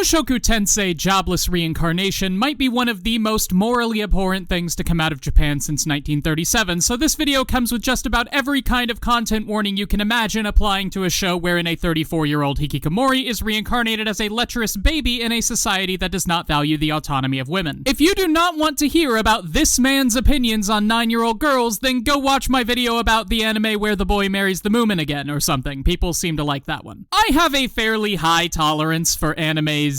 Mushoku Tensei jobless reincarnation might be one of the most morally abhorrent things to come out of Japan since 1937, so this video comes with just about every kind of content warning you can imagine applying to a show wherein a 34-year-old hikikomori is reincarnated as a lecherous baby in a society that does not value the autonomy of women. If you do not want to hear about this man's opinions on 9-year-old girls, then go watch my video about the anime where the boy marries the Moomin again or something. People seem to like that one. I have a fairly high tolerance for anime's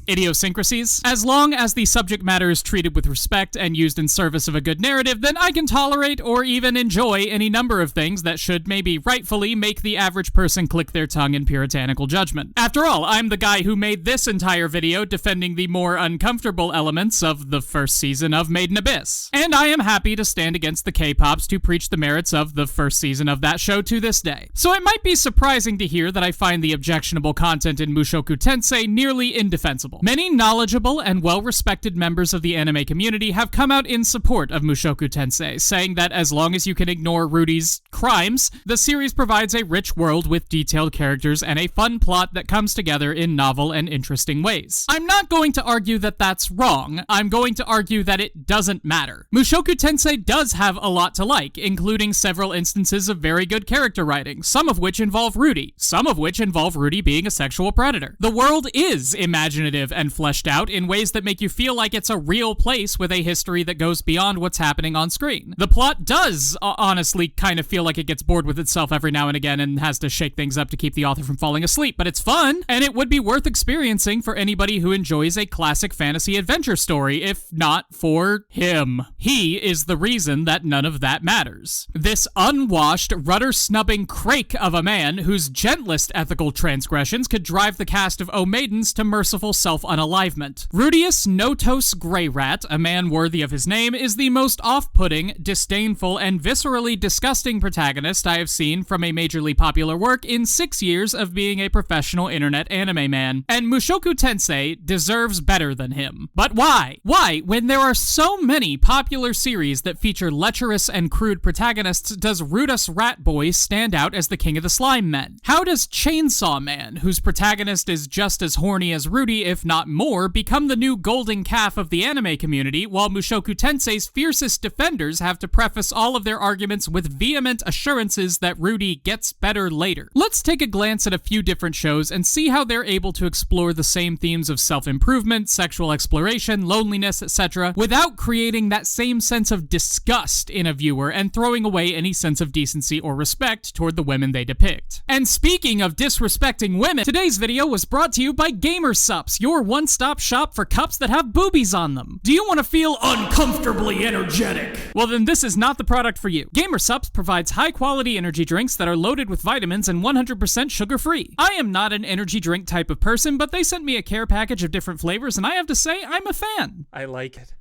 idiosyncrasies. As long as the subject matter is treated with respect and used in service of a good narrative, then I can tolerate or even enjoy any number of things that should maybe rightfully make the average person click their tongue in puritanical judgment. After all, I'm the guy who made this entire video defending the more uncomfortable elements of the first season of Made in Abyss. And I am happy to stand against the K-pops to preach the merits of the first season of that show to this day. So it might be surprising to hear that I find the objectionable content in Mushoku Tensei nearly indefensible. Many knowledgeable and well-respected members of the anime community have come out in support of Mushoku Tensei, saying that as long as you can ignore Rudy's crimes, the series provides a rich world with detailed characters and a fun plot that comes together in novel and interesting ways. I'm not going to argue that that's wrong. I'm going to argue that it doesn't matter. Mushoku Tensei does have a lot to like, including several instances of very good character writing, some of which involve Rudy, some of which involve Rudy being a sexual predator. The world is imaginative and fleshed out in ways that make you feel like it's a real place with a history that goes beyond what's happening on screen. The plot does honestly kind of feel like it gets bored with itself every now and again and has to shake things up to keep the author from falling asleep, but it's fun, and it would be worth experiencing for anybody who enjoys a classic fantasy adventure story, if not for him. He is the reason that none of that matters. This unwashed, rudder-snubbing crake of a man whose gentlest ethical transgressions could drive the cast of O Maidens to merciful self-unalivement. Rudeus Notos Greyrat, a man worthy of his name, is the most off-putting, disdainful, and viscerally disgusting protagonist I have seen from a majorly popular work in 6 years of being a professional internet anime man, and Mushoku Tensei deserves better than him. But why? Why, when there are so many popular series that feature lecherous and crude protagonists, does Rudeus Ratboy stand out as the king of the slime men? How does Chainsaw Man, whose protagonist is just as horny as Rudy, if not more, become the new golden calf of the anime community, while Mushoku Tensei's fiercest defenders have to preface all of their arguments with vehement assurances that Rudy gets better later? Let's take a glance at a few different shows and see how they're able to explore the same themes of self-improvement, sexual exploration, loneliness, etc., without creating that same sense of disgust in a viewer and throwing away any sense of decency or respect toward the women they depict. And speaking of disrespecting women, today's video was brought to you by Supps, your one-stop shop for cups that have boobies on them. Do you want to feel uncomfortably energetic? Well, then this is not the product for you. Supps provides high-quality energy drinks that are loaded with vitamins and 100% sugar-free. I am not an energy drink type of person, but they sent me a care package of different flavors, and I have to say, I'm a fan. I like it.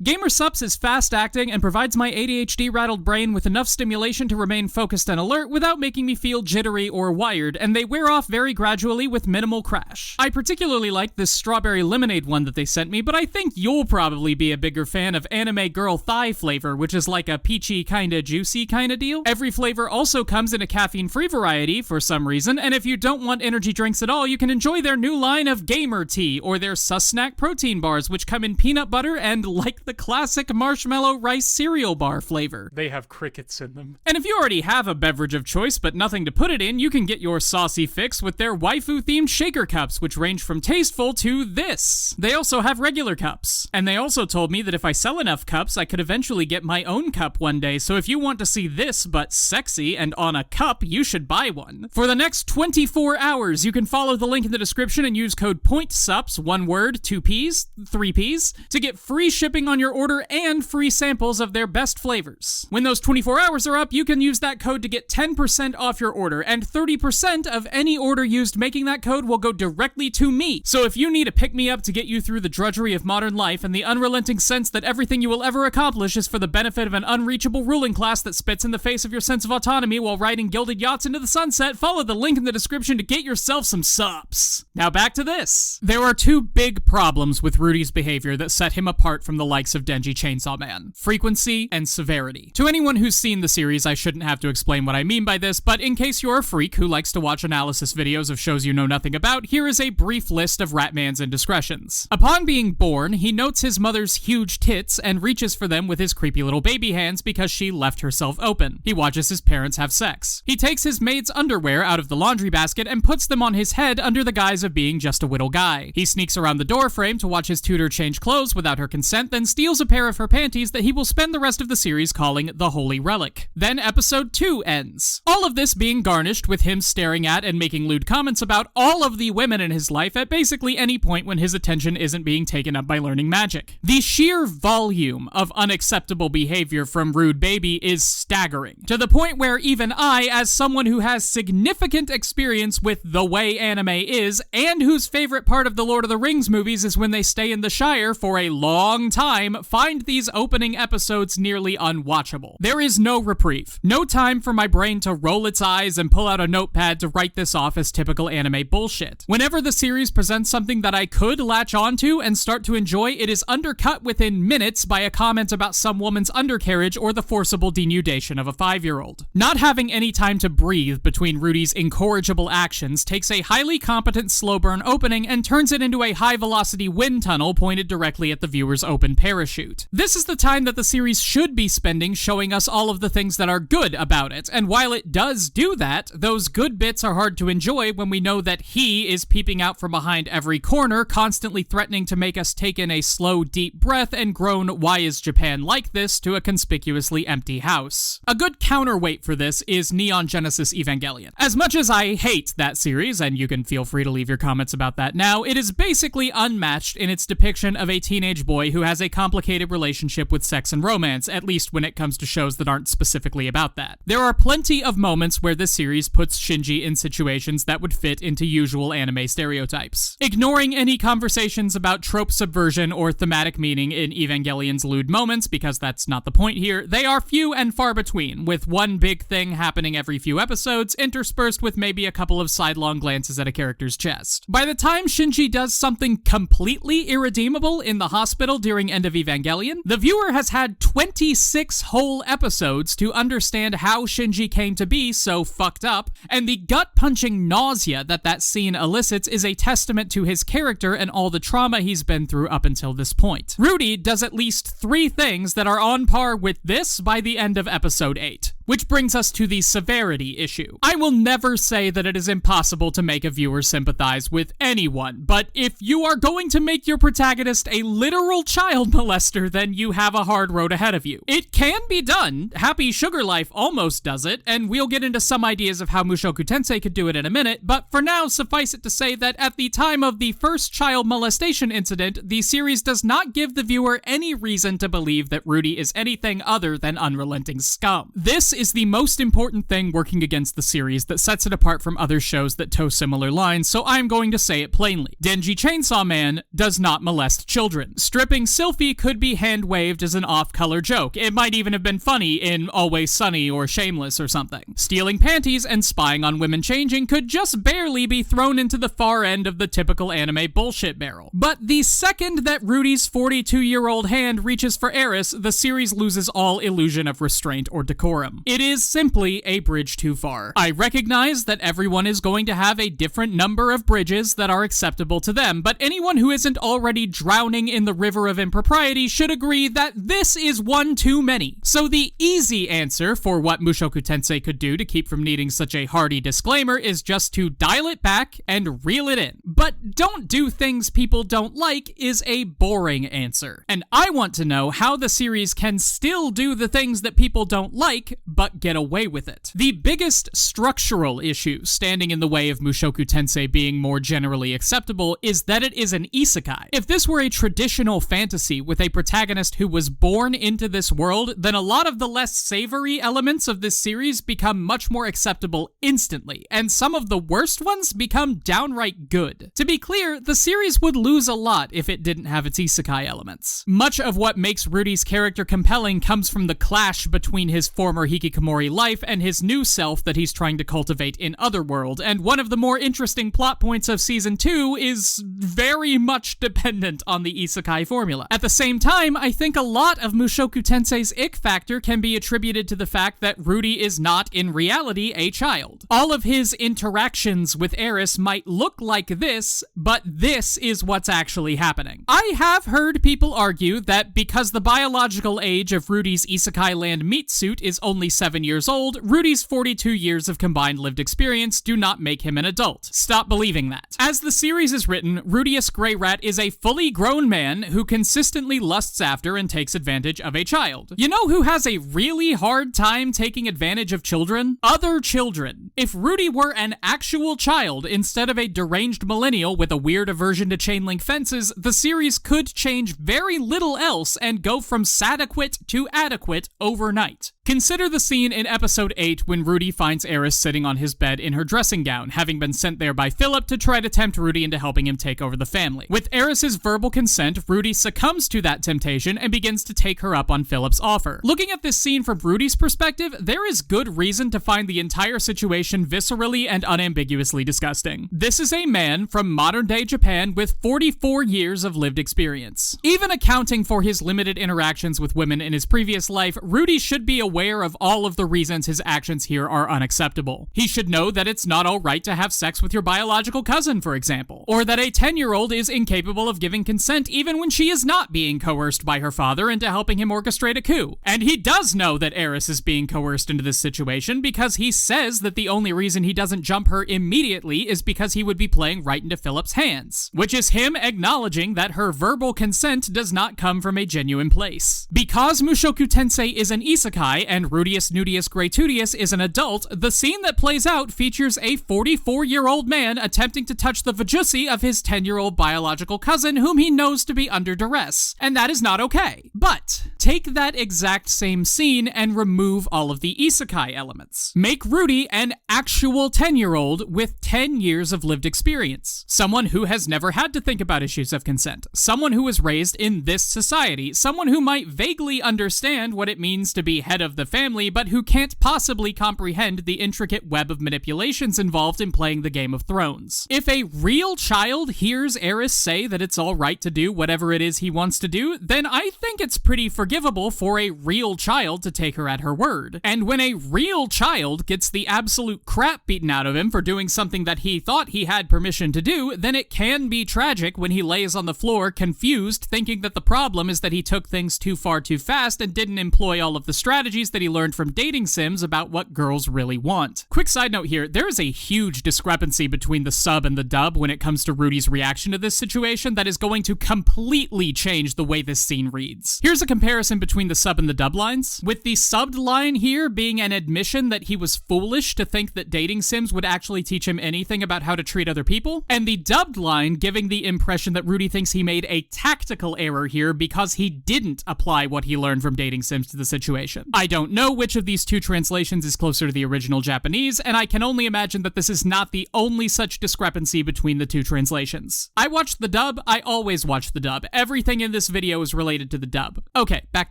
Supps is fast-acting and provides my ADHD-rattled brain with enough stimulation to remain focused and alert without making me feel jittery or wired, and they wear off very gradually with minimal crash. I particularly like this strawberry lemonade one that they sent me, but I think you'll probably be a bigger fan of anime girl thigh flavor, which is like a peachy kinda juicy kinda deal. Every flavor also comes in a caffeine-free variety for some reason, and if you don't want energy drinks at all, you can enjoy their new line of Gamer Tea, or their Sus Snack protein bars, which come in peanut butter and like the classic marshmallow rice cereal bar flavor. They have crickets in them. And if you already have a beverage of choice but nothing to put it in, you can get your saucy fix with their waifu-themed shaker cups, which range from tasteful to this. They also have regular cups. And they also told me that if I sell enough cups, I could eventually get my own cup one day, so if you want to see this but sexy and on a cup, you should buy one. For the next 24 hours, you can follow the link in the description and use code POINTSUPS, one word, 2 P's, 3 P's, to get free shipping on your order and free samples of their best flavors. When those 24 hours are up, you can use that code to get 10% off your order, and 30% of any order used making that code will go directly to me. So if you need a pick-me-up to get you through the drudgery of modern life and the unrelenting sense that everything you will ever accomplish is for the benefit of an unreachable ruling class that spits in the face of your sense of autonomy while riding gilded yachts into the sunset, follow the link in the description to get yourself some supps. Now back to this. There are two big problems with Rudy's behavior that set him apart from the likes of Denji Chainsaw Man: frequency and severity. To anyone who's seen the series, I shouldn't have to explain what I mean by this, but in case you're a freak who likes to watch analysis videos of shows you know nothing about, here is a brief list of Ratman's indiscretions. Upon being born, he notes his mother's huge tits and reaches for them with his creepy little baby hands because she left herself open. He watches his parents have sex. He takes his maid's underwear out of the laundry basket and puts them on his head under the guise of being just a whittle guy. He sneaks around the door frame to watch his tutor change clothes without her consent, then steals a pair of her panties that he will spend the rest of the series calling the Holy Relic. Then episode 2 ends. All of this being garnished with him staring at and making lewd comments about all of the women in his life at basically any point when his attention isn't being taken up by learning magic. The sheer volume of unacceptable behavior from Rude Baby is staggering, to the point where even I, as someone who has significant experience with the way anime is, and whose favorite part of the Lord of the Rings movies is when they stay in the Shire for a long time, find these opening episodes nearly unwatchable. There is no reprieve. No time for my brain to roll its eyes and pull out a notepad to write this off as typical anime bullshit. Whenever the series presents something that I could latch onto and start to enjoy, it is undercut within minutes by a comment about some woman's undercarriage or the forcible denudation of a 5-year-old. Not having any time to breathe between Rudy's incorrigible actions takes a highly competent slow burn opening and turns it into a high-velocity wind tunnel pointed directly at the viewer's open parachute. This is the time that the series should be spending showing us all of the things that are good about it, and while it does do that, those good bits are hard to enjoy when we know that he is peeping out from behind every corner, constantly threatening to make us take in a slow, deep breath and groan, "Why is Japan like this?" to a conspicuously empty house. A good counterweight for this is Neon Genesis Evangelion. As much as I hate that series, and you can feel free to leave your comments about that now, it is basically unmatched in its depiction of a teenage boy who has a complicated relationship with sex and romance, at least when it comes to shows that aren't specifically about that. There are plenty of moments where this series puts Shinji in situations that would fit into usual anime stereotypes. Ignoring any conversations about trope subversion or thematic meaning in Evangelion's lewd moments, because that's not the point here, they are few and far between, with one big thing happening every few episodes, interspersed with maybe a couple of sidelong glances at a character's chest. By the time Shinji does something completely irredeemable in the hospital during End of Evangelion, the viewer has had 26 whole episodes to understand how Shinji came to be so fucked up, and the gut-punching nausea that scene elicits is a testament to his character and all the trauma he's been through up until this point. Rudy does at least 3 things that are on par with this by the end of episode 8. Which brings us to the severity issue. I will never say that it is impossible to make a viewer sympathize with anyone, but if you are going to make your protagonist a literal child molester, then you have a hard road ahead of you. It can be done. Happy Sugar Life almost does it, and we'll get into some ideas of how Mushoku Tensei could do it in a minute, but for now, suffice it to say that at the time of the first child molestation incident, the series does not give the viewer any reason to believe that Rudy is anything other than unrelenting scum. This is the most important thing working against the series that sets it apart from other shows that toe similar lines, so I'm going to say it plainly. Denji Chainsaw Man does not molest children. Stripping Sylphie could be hand-waved as an off-color joke. It might even have been funny in Always Sunny or Shameless or something. Stealing panties and spying on women changing could just barely be thrown into the far end of the typical anime bullshit barrel. But the second that Rudy's 42-year-old hand reaches for Eris, the series loses all illusion of restraint or decorum. It is simply a bridge too far. I recognize that everyone is going to have a different number of bridges that are acceptable to them, but anyone who isn't already drowning in the river of impropriety should agree that this is one too many. So the easy answer for what Mushoku Tensei could do to keep from needing such a hearty disclaimer is just to dial it back and reel it in. But don't do things people don't like is a boring answer. And I want to know how the series can still do the things that people don't like, but get away with it. The biggest structural issue standing in the way of Mushoku Tensei being more generally acceptable is that it is an isekai. If this were a traditional fantasy with a protagonist who was born into this world, then a lot of the less savory elements of this series become much more acceptable instantly, and some of the worst ones become downright good. To be clear, the series would lose a lot if it didn't have its isekai elements. Much of what makes Rudy's character compelling comes from the clash between his former hikikomori life and his new self that he's trying to cultivate in Otherworld, and one of the more interesting plot points of Season 2 is very much dependent on the isekai formula. At the same time, I think a lot of Mushoku Tensei's ick factor can be attributed to the fact that Rudy is not, in reality, a child. All of his interactions with Eris might look like this, but this is what's actually happening. I have heard people argue that because the biological age of Rudy's isekai land meat suit is only 7 years old, Rudy's 42 years of combined lived experience do not make him an adult. Stop believing that. As the series is written, Rudeus Greyrat is a fully grown man who consistently lusts after and takes advantage of a child. You know who has a really hard time taking advantage of children? Other children. If Rudy were an actual child instead of a deranged millennial with a weird aversion to chain link fences, the series could change very little else and go from sadequate to adequate overnight. Consider the scene in episode 8 when Rudy finds Eris sitting on his bed in her dressing gown, having been sent there by Philip to try to tempt Rudy into helping him take over the family. With Eris's verbal consent, Rudy succumbs to that temptation and begins to take her up on Philip's offer. Looking at this scene from Rudy's perspective, there is good reason to find the entire situation viscerally and unambiguously disgusting. This is a man from modern-day Japan with 44 years of lived experience. Even accounting for his limited interactions with women in his previous life, Rudy should be aware of all of the reasons his actions here are unacceptable. He should know that it's not alright to have sex with your biological cousin, for example, or that a 10-year-old is incapable of giving consent even when she is not being coerced by her father into helping him orchestrate a coup. And he does know that Eris is being coerced into this situation because he says that the only reason he doesn't jump her immediately is because he would be playing right into Philip's hands, which is him acknowledging that her verbal consent does not come from a genuine place. Because Mushoku Tensei is an isekai and Rudeus Nudeus Greytutius is an adult, the scene that plays out features a 44-year-old man attempting to touch the vajussi of his 10-year-old biological cousin whom he knows to be under duress, and that is not okay. But take that exact same scene and remove all of the isekai elements. Make Rudy an actual 10-year-old with 10 years of lived experience. Someone who has never had to think about issues of consent. Someone who was raised in this society. Someone who might vaguely understand what it means to be head of the family, but who can't possibly comprehend the intricate web of manipulations involved in playing the Game of Thrones. If a real child hears Eris say that it's alright to do whatever it is he wants to do, then I think it's pretty forgivable for a real child to take her at her word. And when a real child gets the absolute crap beaten out of him for doing something that he thought he had permission to do, then it can be tragic when he lays on the floor confused, thinking that the problem is that he took things too far too fast and didn't employ all of the strategies that he learned from dating sims about what girls really want. Quick side note here, there is a huge discrepancy between the sub and the dub when it comes to Rudy's reaction to this situation that is going to completely change the way this scene reads. Here's a comparison between the sub and the dub lines, with the subbed line here being an admission that he was foolish to think that dating sims would actually teach him anything about how to treat other people, and the dubbed line giving the impression that Rudy thinks he made a tactical error here because he didn't apply what he learned from dating sims to the situation. I don't know which of these two translations is closer to the original Japanese, and I can only imagine that this is not the only such discrepancy between the two translations. I watched the dub, I always watch the dub. Everything in this video is related to the dub. Okay, back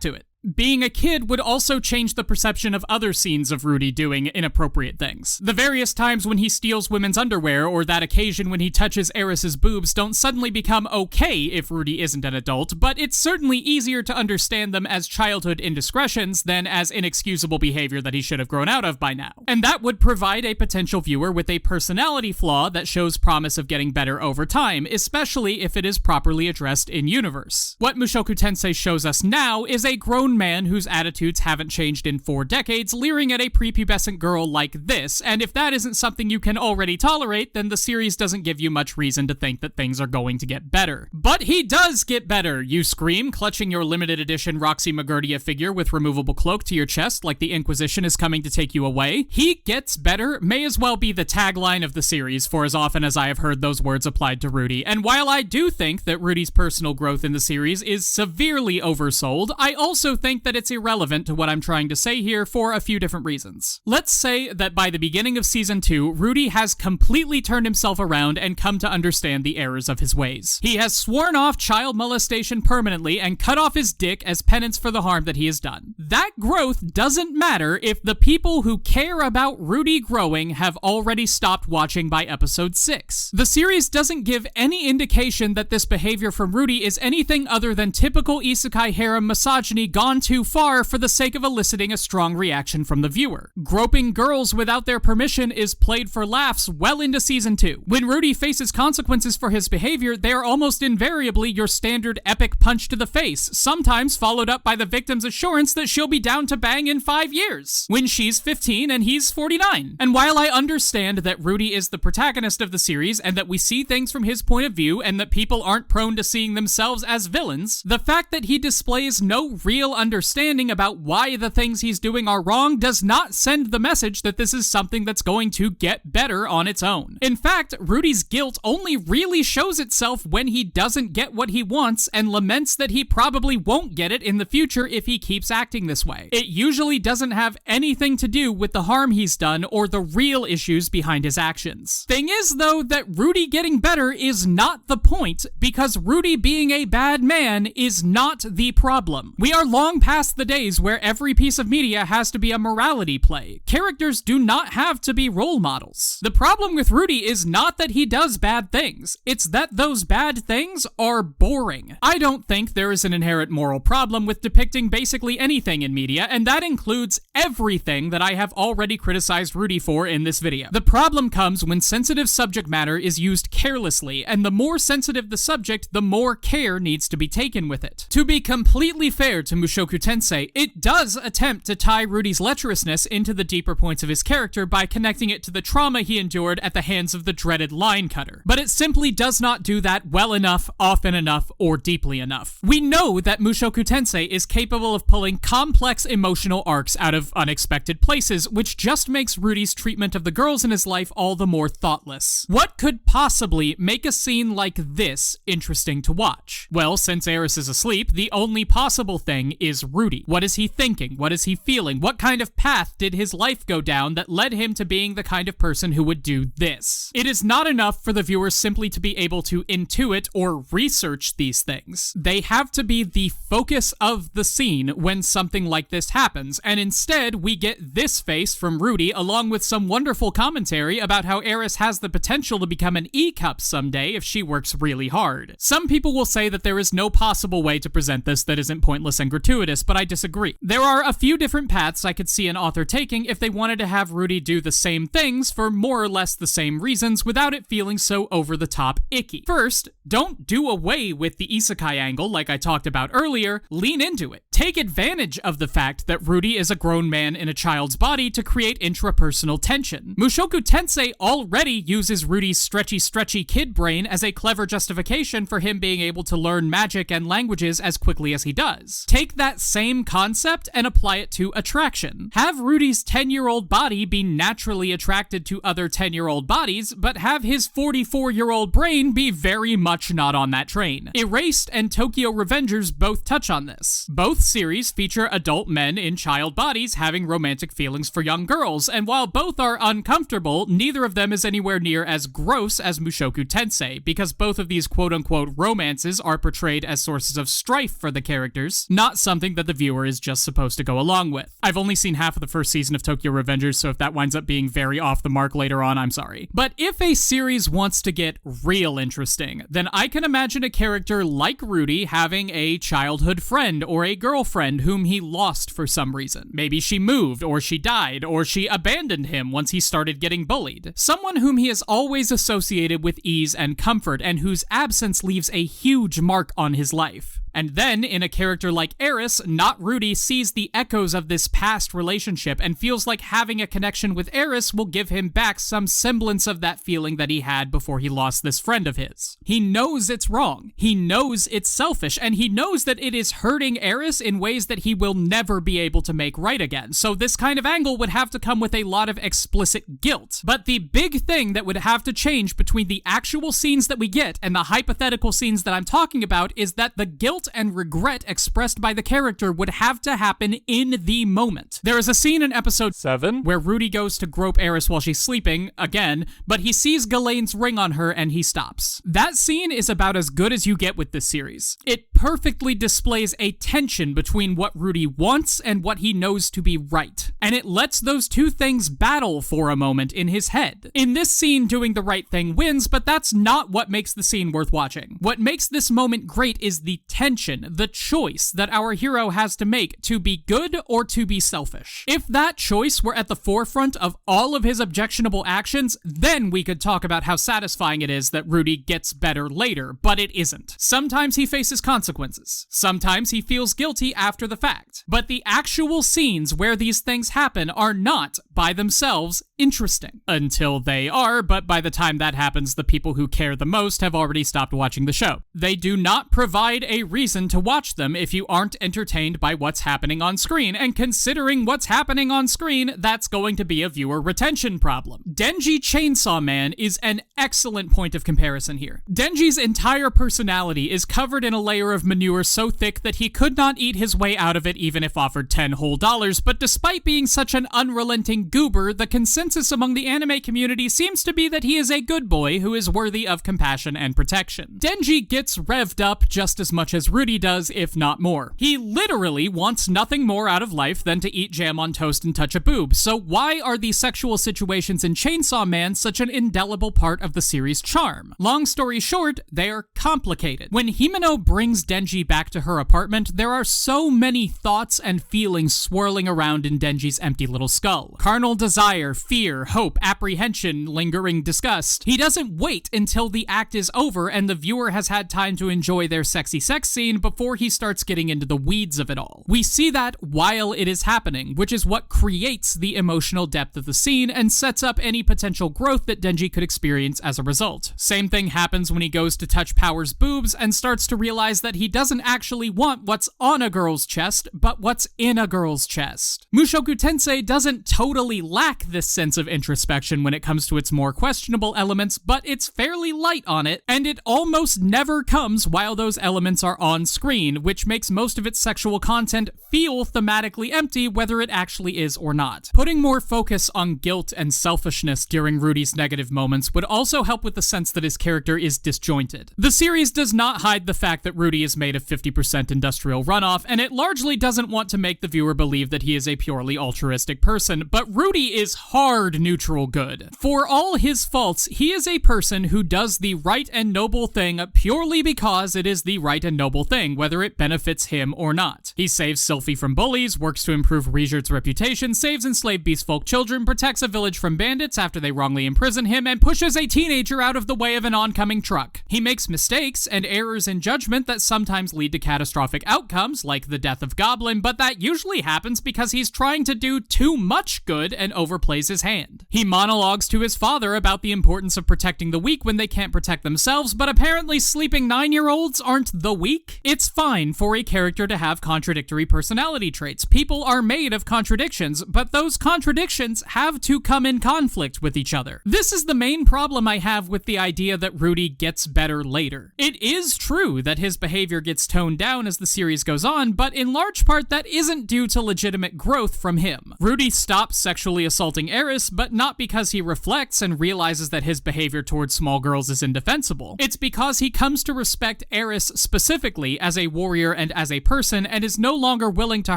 to it. Being a kid would also change the perception of other scenes of Rudy doing inappropriate things. The various times when he steals women's underwear, or that occasion when he touches Eris's boobs, don't suddenly become okay if Rudy isn't an adult, but it's certainly easier to understand them as childhood indiscretions than as inexcusable behavior that he should have grown out of by now. And that would provide a potential viewer with a personality flaw that shows promise of getting better over time, especially if it is properly addressed in universe. What Mushoku Tensei shows us now is a grown man whose attitudes haven't changed in 4 decades leering at a prepubescent girl like this, and if that isn't something you can already tolerate, then the series doesn't give you much reason to think that things are going to get better. But he does get better, you scream, clutching your limited edition Roxy Magurdia figure with removable cloak to your chest like the Inquisition is coming to take you away. He gets better may as well be the tagline of the series for as often as I have heard those words applied to Rudy, and while I do think that Rudy's personal growth in the series is severely oversold, I also think that it's irrelevant to what I'm trying to say here for a few different reasons. Let's say that by the beginning of season 2, Rudy has completely turned himself around and come to understand the errors of his ways. He has sworn off child molestation permanently and cut off his dick as penance for the harm that he has done. That growth doesn't matter if the people who care about Rudy growing have already stopped watching by episode 6. The series doesn't give any indication that this behavior from Rudy is anything other than typical isekai harem misogyny gone too far for the sake of eliciting a strong reaction from the viewer. Groping girls without their permission is played for laughs well into season 2. When Rudy faces consequences for his behavior, they are almost invariably your standard epic punch to the face, sometimes followed up by the victim's assurance that she'll be down to bang in 5 years, when she's 15 and he's 49. And while I understand that Rudy is the protagonist of the series and that we see things from his point of view and that people aren't prone to seeing themselves as villains, the fact that he displays no real understanding about why the things he's doing are wrong does not send the message that this is something that's going to get better on its own. In fact, Rudy's guilt only really shows itself when he doesn't get what he wants and laments that he probably won't get it in the future if he keeps acting this way. It usually doesn't have anything to do with the harm he's done or the real issues behind his actions. Thing is, though, that Rudy getting better is not the point, because Rudy being a bad man is not the problem. We are long past the days where every piece of media has to be a morality play. Characters do not have to be role models. The problem with Rudy is not that he does bad things, it's that those bad things are boring. I don't think there is an inherent moral problem with depicting basically anything in media, and that includes everything that I have already criticized Rudy for in this video. The problem comes when sensitive subject matter is used carelessly, and the more sensitive the subject, the more care needs to be taken with it. To be completely fair to Mushoku Tensei, it does attempt to tie Rudy's lecherousness into the deeper points of his character by connecting it to the trauma he endured at the hands of the dreaded line cutter. But it simply does not do that well enough, often enough, or deeply enough. We know that Mushoku Tensei is capable of pulling complex emotional arcs out of unexpected places, which just makes Rudy's treatment of the girls in his life all the more thoughtless. What could possibly make a scene like this interesting to watch? Well, since Eris is asleep, the only possible thing is Rudy. What is he thinking? What is he feeling? What kind of path did his life go down that led him to being the kind of person who would do this? It is not enough for the viewers simply to be able to intuit or research these things. They have to be the focus of the scene when something like this happens, and instead we get this face from Rudy along with some wonderful commentary about how Eris has the potential to become an E-cup someday if she works really hard. Some people will say that there is no possible way to present this that isn't pointless and gratuitous, but I disagree. There are a few different paths I could see an author taking if they wanted to have Rudy do the same things for more or less the same reasons without it feeling so over-the-top icky. First, don't do away with the isekai angle like I talked about earlier, lean into it. Take advantage of the fact that Rudy is a grown man in a child's body to create intrapersonal tension. Mushoku Tensei already uses Rudy's stretchy kid brain as a clever justification for him being able to learn magic and languages as quickly as he does. Take that same concept and apply it to attraction. Have Rudy's 10-year-old body be naturally attracted to other 10-year-old bodies, but have his 44-year-old brain be very much not on that train. Erased and Tokyo Revengers both touch on this. Both series feature adult men in child bodies having romantic feelings for young girls, and while both are uncomfortable, neither of them is anywhere near as gross as Mushoku Tensei, because both of these quote-unquote romances are portrayed as sources of strife for the characters, not something that the viewer is just supposed to go along with. I've only seen half of the first season of Tokyo Revengers, so if that winds up being very off the mark later on, I'm sorry. But if a series wants to get real interesting, then I can imagine a character like Rudy having a childhood friend or a girlfriend whom he lost for some reason. Maybe she moved, or she died, or she abandoned him once he started getting bullied. Someone whom he has always associated with ease and comfort, and whose absence leaves a huge mark on his life. And then, in a character like Eris, not Rudy sees the echoes of this past relationship and feels like having a connection with Eris will give him back some semblance of that feeling that he had before he lost this friend of his. He knows it's wrong, he knows it's selfish, and he knows that it is hurting Eris mistakes in ways that he will never be able to make right again. So this kind of angle would have to come with a lot of explicit guilt. But the big thing that would have to change between the actual scenes that we get and the hypothetical scenes that I'm talking about is that the guilt and regret expressed by the character would have to happen in the moment. There is a scene in episode 7 where Rudy goes to grope Eris while she's sleeping, again, but he sees Ghislaine's ring on her and he stops. That scene is about as good as you get with this series. It perfectly displays a tension between what Rudy wants and what he knows to be right, and it lets those two things battle for a moment in his head. In this scene, doing the right thing wins, but that's not what makes the scene worth watching. What makes this moment great is the tension, the choice that our hero has to make to be good or to be selfish. If that choice were at the forefront of all of his objectionable actions, then we could talk about how satisfying it is that Rudy gets better later, but it isn't. Sometimes he faces consequences. Sometimes he feels guilty after the fact. But the actual scenes where these things happen are not, by themselves, interesting. Until they are, but by the time that happens, the people who care the most have already stopped watching the show. They do not provide a reason to watch them if you aren't entertained by what's happening on screen, and considering what's happening on screen, that's going to be a viewer retention problem. Denji Chainsaw Man is an excellent point of comparison here. Denji's entire personality is covered in a layer of manure so thick that he could not eat his way out of it even if offered $10 whole, but despite being such an unrelenting goober, the consensus among the anime community seems to be that he is a good boy who is worthy of compassion and protection. Denji gets revved up just as much as Rudy does, if not more. He literally wants nothing more out of life than to eat jam on toast and touch a boob, so why are these sexual situations in Chainsaw Man such an indelible part of the series' charm? Long story short, they are complicated. When Himeno brings Denji back to her apartment, there are so many thoughts and feelings swirling around in Denji's empty little skull. Carnal desire, fear, hope, apprehension, lingering disgust. He doesn't wait until the act is over and the viewer has had time to enjoy their sexy sex scene before he starts getting into the weeds of it all. We see that while it is happening, which is what creates the emotional depth of the scene and sets up any potential growth that Denji could experience as a result. Same thing happens when he goes to touch Power's boobs and starts to realize that he doesn't actually want what's on a girl's chest, but what's in a girl's chest. Mushoku Tensei doesn't totally lack this sense of introspection when it comes to its more questionable elements, but it's fairly light on it, and it almost never comes while those elements are on screen, which makes most of its sexual content feel thematically empty, whether it actually is or not. Putting more focus on guilt and selfishness during Rudy's negative moments would also help with the sense that his character is disjointed. The series does not hide the fact that Rudy is made of 50% industrial runoff, and it largely doesn't want to make the viewer believe that he is a purely altruistic person, but Rudy is hard neutral good. For all his faults, he is a person who does the right and noble thing purely because it is the right and noble thing, whether it benefits him or not. He saves Sylphie from bullies, works to improve Regert's reputation, saves enslaved beastfolk children, protects a village from bandits after they wrongly imprison him, and pushes a teenager out of the way of an oncoming truck. He makes mistakes and errors in judgment that sometimes lead to catastrophic outcomes, like the death of Goblin, but that usually happens because he's trying to do too much good and overplays his hand. He monologues to his father about the importance of protecting the weak when they can't protect themselves, but apparently sleeping 9-year-olds aren't the weak. It's fine for a character to have contradictory personality traits. People are made of contradictions, but those contradictions have to come in conflict with each other. This is the main problem I have with the idea that Rudy gets better later. It is true that his behavior gets toned down as the series goes on, but in large part that isn't due to legitimate growth from him. Rudy stops sexually assaulting Eris, but not because he reflects and realizes that his behavior towards small girls is indefensible. It's because he comes to respect Eris specifically as a warrior and as a person, and is no longer willing to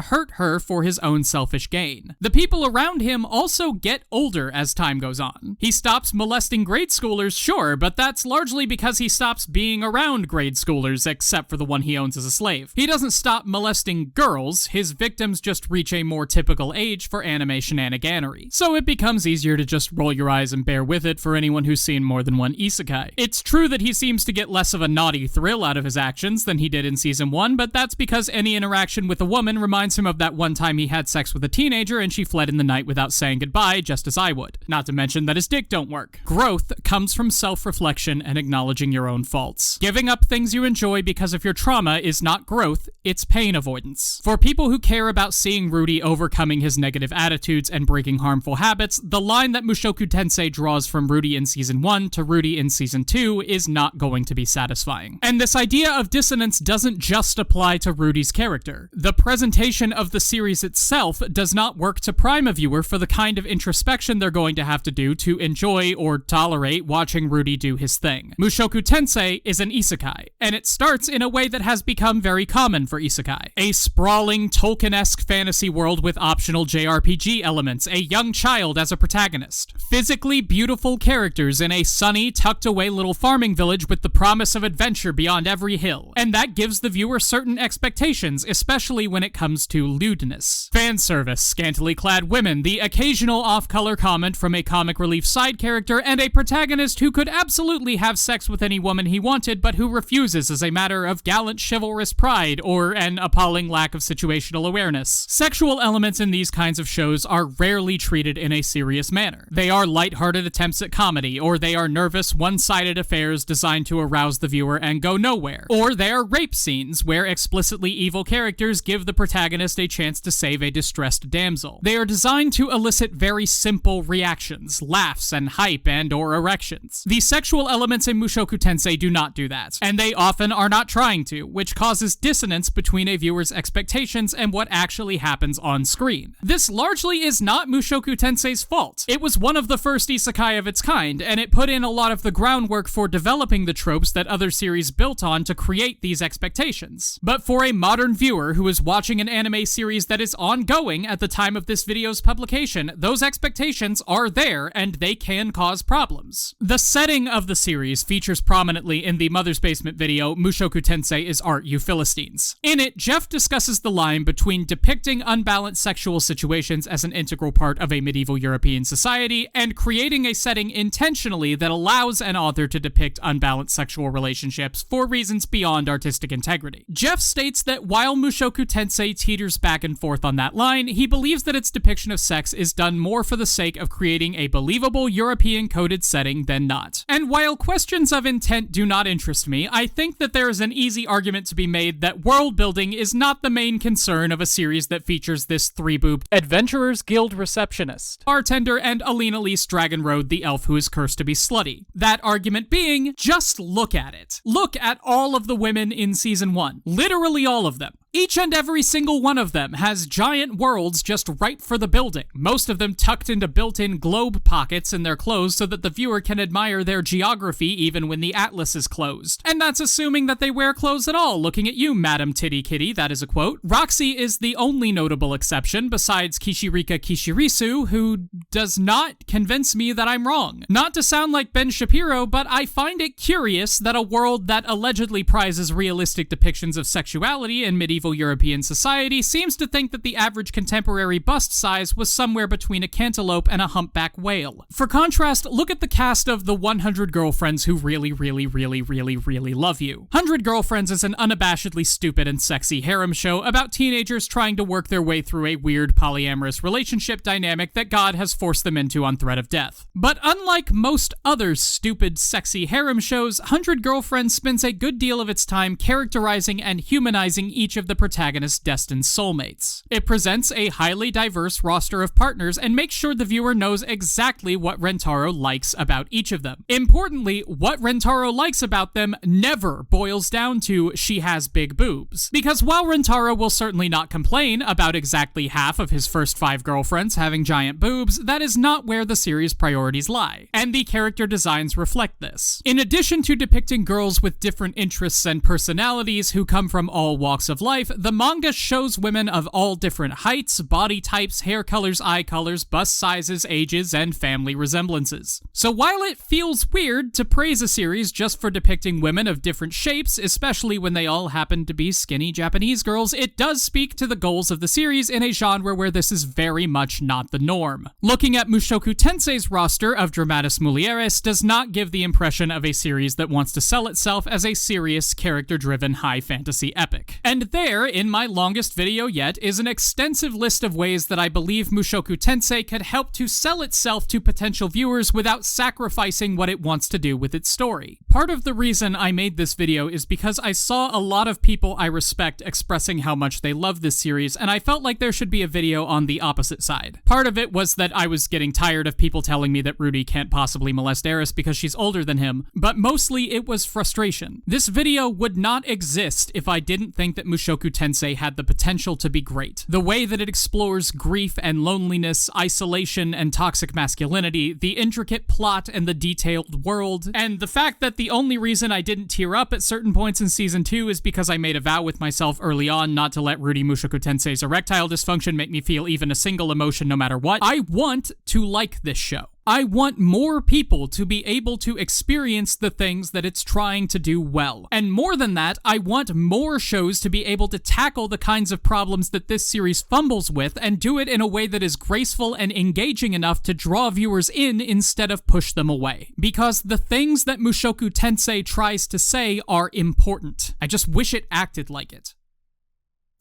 hurt her for his own selfish gain. The people around him also get older as time goes on. He stops molesting grade schoolers, sure, but that's largely because he stops being around grade schoolers, except for the one he owns as a slave. He doesn't stop molesting girls, his victims just reach a more typical age for anime shenaniganery. So it becomes easier to just roll your eyes and bear with it for anyone who's seen more than one isekai. It's true that he seems to get less of a naughty thrill out of his actions than he did in season 1, but that's because any interaction with a woman reminds him of that one time he had sex with a teenager and she fled in the night without saying goodbye, just as I would. Not to mention that his dick don't work. Growth comes from self-reflection and acknowledging your own faults. Giving up things you enjoy because of your trauma is not growth, it's pain avoidance. For people who care about seeing Rudy overcoming his negative attitudes and breaking harmful habits, the line that Mushoku Tensei draws from Rudy in Season 1 to Rudy in Season 2 is not going to be satisfying. And this idea of dissonance doesn't just apply to Rudy's character. The presentation of the series itself does not work to prime a viewer for the kind of introspection they're going to have to do to enjoy or tolerate watching Rudy do his thing. Mushoku Tensei is an isekai, and it starts in a way that has become very common for isekai. A sprawling, Tolkien-esque fantasy world with optional JRPG elements, a young child as a protagonist, physically beautiful characters in a sunny, tucked-away little farming village with the promise of adventure beyond every hill, and that gives the viewer certain expectations, especially when it comes to lewdness. Fan service, scantily clad women, the occasional off-color comment from a comic relief side character, and a protagonist who could absolutely have sex with any woman he wanted, but who refuses as a matter of gallant chivalrous pride or an appalling lack of situational awareness. Sexual elements in these kinds of shows are rarely treated in a serious manner. They are lighthearted attempts at comedy, or they are nervous, one-sided affairs designed to arouse the viewer and go nowhere. Or they are rape scenes, where explicitly evil characters give the protagonist a chance to save a distressed damsel. They are designed to elicit very simple reactions, laughs and hype and/or erections. The sexual elements in Mushoku Tensei do not do that, and they often are not trying to, which causes dissonance between a viewer's expectations and what actually happens on screen. This largely is not Mushoku Tensei's fault. It was one of the first isekai of its kind, and it put in a lot of the groundwork for developing the tropes that other series built on to create these expectations. But for a modern viewer who is watching an anime series that is ongoing at the time of this video's publication, those expectations are there, and they can cause problems. The setting of the series features prominently in the Mother's Basement video, Mushoku Tensei is Art, You Philistines. In it, Jeff discusses the line between depicting unbalanced sexual situations as an integral part of a medieval European society and creating a setting intentionally that allows an author to depict unbalanced sexual relationships for reasons beyond artistic integrity. Jeff states that while Mushoku Tensei teeters back and forth on that line, he believes that its depiction of sex is done more for the sake of creating a believable European-coded setting than not. And while questions of intent do not interest me, I think that there is an easy argument to be made that world building is not the main concern of a series that features this three-booped Adventurers Guild receptionist, bartender, and Alina Lee's Dragon Road, the elf who is cursed to be slutty. That argument being, just look at it. Look at all of the women in Season 1. Literally all of them. Each and every single one of them has giant worlds just right for the building, most of them tucked into built-in globe pockets in their clothes so that the viewer can admire their geography even when the atlas is closed. And that's assuming that they wear clothes at all. Looking at you, Madam Titty Kitty, that is a quote. Roxy is the only notable exception besides Kishirika Kishirisu, who does not convince me that I'm wrong. Not to sound like Ben Shapiro, but I find it curious that a world that allegedly prizes realistic depictions of sexuality in medieval European society seems to think that the average contemporary bust size was somewhere between a cantaloupe and a humpback whale. For contrast, look at the cast of The 100 Girlfriends Who Really Love You. 100 Girlfriends is an unabashedly stupid and sexy harem show about teenagers trying to work their way through a weird polyamorous relationship dynamic that God has forced them into on threat of death. But unlike most other stupid, sexy harem shows, 100 Girlfriends spends a good deal of its time characterizing and humanizing each of the protagonist's destined soulmates. It presents a highly diverse roster of partners and makes sure the viewer knows exactly what Rentaro likes about each of them. Importantly, what Rentaro likes about them never boils down to she has big boobs. Because while Rentaro will certainly not complain about exactly half of his first 5 girlfriends having giant boobs, that is not where the series' priorities lie, and the character designs reflect this. In addition to depicting girls with different interests and personalities who come from all walks of life, the manga shows women of all different heights, body types, hair colors, eye colors, bust sizes, ages, and family resemblances. So while it feels weird to praise a series just for depicting women of different shapes, especially when they all happen to be skinny Japanese girls, it does speak to the goals of the series in a genre where this is very much not the norm. Looking at Mushoku Tensei's roster of dramatis mulieres does not give the impression of a series that wants to sell itself as a serious, character-driven high fantasy epic. And there There, in my longest video yet, is an extensive list of ways that I believe Mushoku Tensei could help to sell itself to potential viewers without sacrificing what it wants to do with its story. Part of the reason I made this video is because I saw a lot of people I respect expressing how much they love this series, and I felt like there should be a video on the opposite side. Part of it was that I was getting tired of people telling me that Rudy can't possibly molest Eris because she's older than him, but mostly it was frustration. This video would not exist if I didn't think that Mushoku Tensei had the potential to be great. The way that it explores grief and loneliness, isolation and toxic masculinity, the intricate plot and the detailed world, and the fact that the only reason I didn't tear up at certain points in Season 2 is because I made a vow with myself early on not to let Rudy Mushoku Tensei's erectile dysfunction make me feel even a single emotion no matter what. I want to like this show. I want more people to be able to experience the things that it's trying to do well. And more than that, I want more shows to be able to tackle the kinds of problems that this series fumbles with and do it in a way that is graceful and engaging enough to draw viewers in instead of push them away. Because the things that Mushoku Tensei tries to say are important. I just wish it acted like it.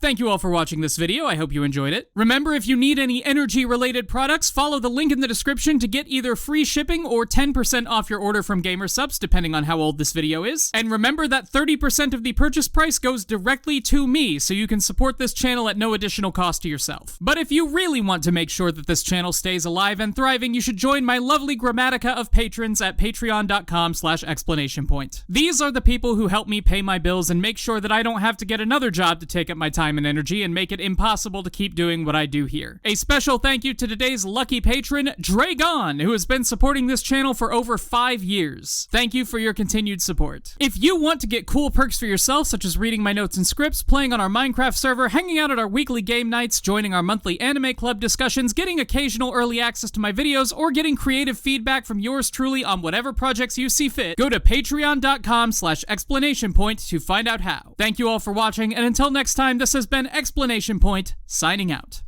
Thank you all for watching this video, I hope you enjoyed it. Remember, if you need any energy-related products, follow the link in the description to get either free shipping or 10% off your order from Gamer Supps, depending on how old this video is. And remember that 30% of the purchase price goes directly to me, so you can support this channel at no additional cost to yourself. But if you really want to make sure that this channel stays alive and thriving, you should join my lovely Grammatica of patrons at patreon.com/explanationpoint. These are the people who help me pay my bills and make sure that I don't have to get another job to take up my time and energy and make it impossible to keep doing what I do here. A special thank you to today's lucky patron, Dragon, who has been supporting this channel for over 5 years. Thank you for your continued support. If you want to get cool perks for yourself, such as reading my notes and scripts, playing on our Minecraft server, hanging out at our weekly game nights, joining our monthly anime club discussions, getting occasional early access to my videos, or getting creative feedback from yours truly on whatever projects you see fit, go to patreon.com/explanationpoint to find out how. Thank you all for watching, and until next time, this has been Explanation Point, signing out.